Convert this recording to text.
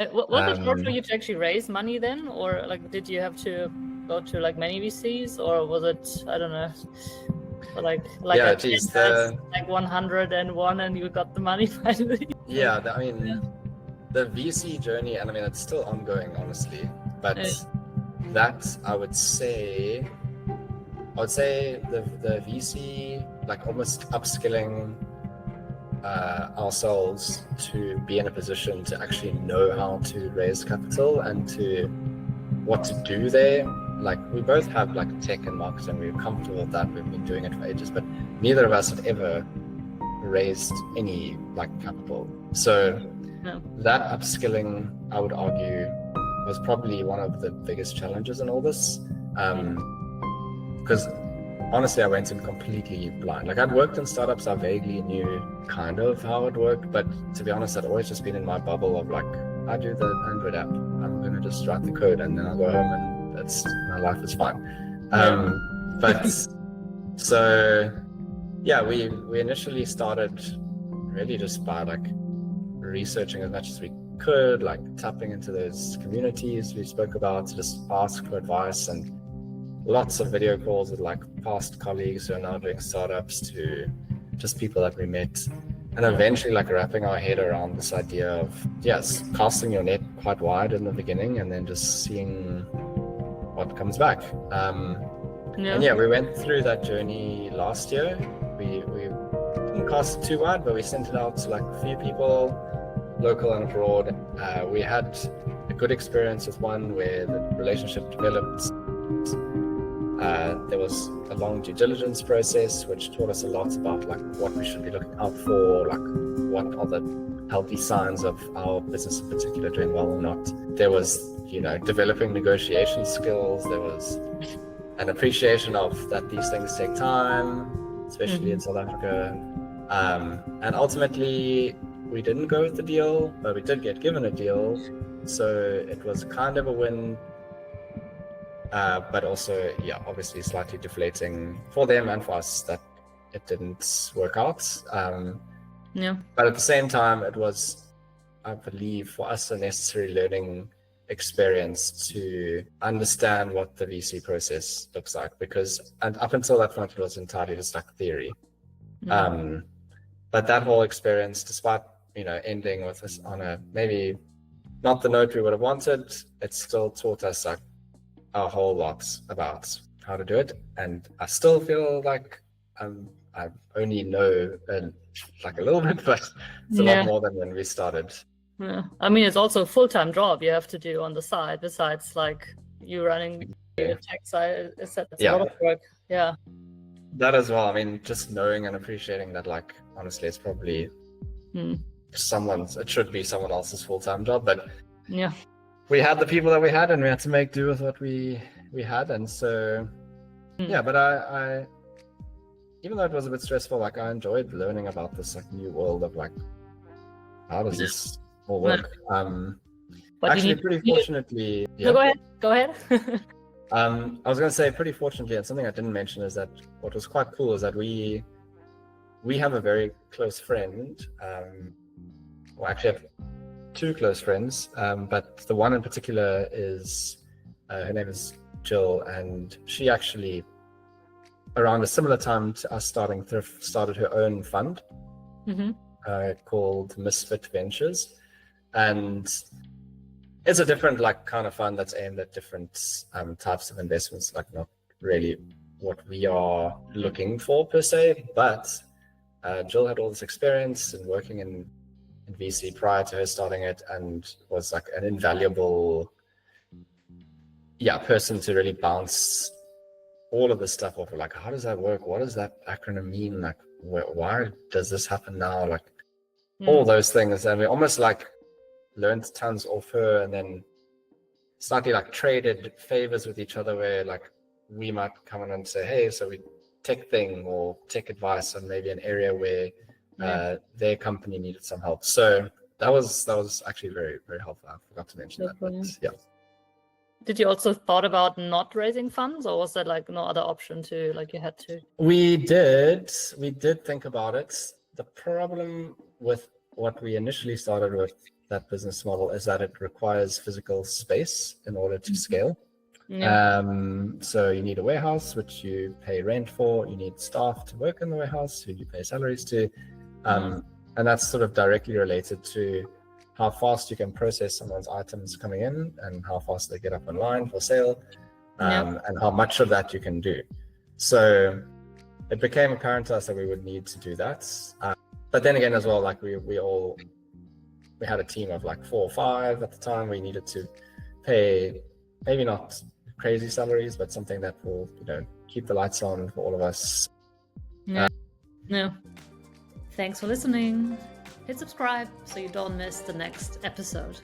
Was it hard for you to actually raise money then, or like did you have to go to like many VCs, or was it, I don't know, like yeah, geez, like 101 and you got the money finally? Yeah, I mean, the VC journey, and I mean it's still ongoing, honestly. But that I would say the VC, like almost upskilling ourselves to be in a position to actually know how to raise capital and to what to do there. Like we both have like tech and marketing, we're comfortable with that, we've been doing it for ages, but neither of us had ever raised any like capital. So that upskilling, I would argue, was probably one of the biggest challenges in all this. Because honestly, I went in completely blind. Like I'd worked in startups, I vaguely knew kind of how it worked, but to be honest, I'd always just been in my bubble of like, I do the Android app, I'm gonna just write the code and then I'll go home and my life is fine. But so yeah, we initially started really just by like researching as much as we could, like tapping into those communities we spoke about to just ask for advice, and lots of video calls with like past colleagues who are now doing startups to just people that we met, and eventually like wrapping our head around this idea of casting your net quite wide in the beginning and then just seeing what comes back. And yeah, we went through that journey last year. We didn't cast it too wide, but we sent it out to like a few people, local and abroad. We had a good experience with one where the relationship developed. There was a long due diligence process, which taught us a lot about like what we should be looking out for, like what are the healthy signs of our business in particular doing well or not. There was, developing negotiation skills. There was an appreciation of that these things take time, especially in South Africa. And ultimately, we didn't go with the deal, but we did get given a deal. So it was kind of a win. But also, obviously slightly deflating for them and for us that it didn't work out. But at the same time, it was, I believe, for us a necessary learning experience to understand what the VC process looks like, and up until that point, it was entirely just like theory. But that whole experience, despite, ending with us on a maybe not the note we would have wanted, it still taught us like a whole lot about how to do it, and I still feel like I only know like a little bit, but it's a lot more than when we started. Yeah, I mean it's also a full-time job you have to do on the side besides like you running the tech side. It's a lot of work. Yeah, that as well. I mean, just knowing and appreciating that, like honestly, it's probably it should be someone else's full-time job, but we had the people that we had, and we had to make do with what we had. And so, but I, even though it was a bit stressful, like I enjoyed learning about this like new world of like, how does this all work? Actually, pretty fortunately. No, go ahead. I was going to say, pretty fortunately, and something I didn't mention is that what was quite cool is that we have a very close friend. Well, actually, I have two close friends, but the one in particular is her name is Jill, and she actually around a similar time to us starting Thrift started her own fund called Misfit Ventures, and it's a different like kind of fund that's aimed at different types of investments, like not really what we are looking for per se, but Jill had all this experience in working in VC prior to her starting it, and was like an invaluable person to really bounce all of this stuff off of, like, how does that work, what does that acronym mean, like why does this happen now, like all those things. And we almost like learned tons off her, and then slightly like traded favors with each other, where like we might come in and say, hey, so we tech thing or tech advice on maybe an area where their company needed some help. So that was actually very, very helpful. I forgot to mention that, but Did you also thought about not raising funds, or was that like no other option to, like you had to? We did think about it. The problem with what we initially started with that business model is that it requires physical space in order to scale. Yeah. So you need a warehouse, which you pay rent for. You need staff to work in the warehouse, who you pay salaries to. And that's sort of directly related to how fast you can process someone's items coming in and how fast they get up online for sale, and how much of that you can do. So it became apparent to us that we would need to do that. But then again as well, like we had a team of like 4 or 5 at the time. We needed to pay maybe not crazy salaries, but something that will, keep the lights on for all of us. No. Thanks for listening. Hit subscribe so you don't miss the next episode.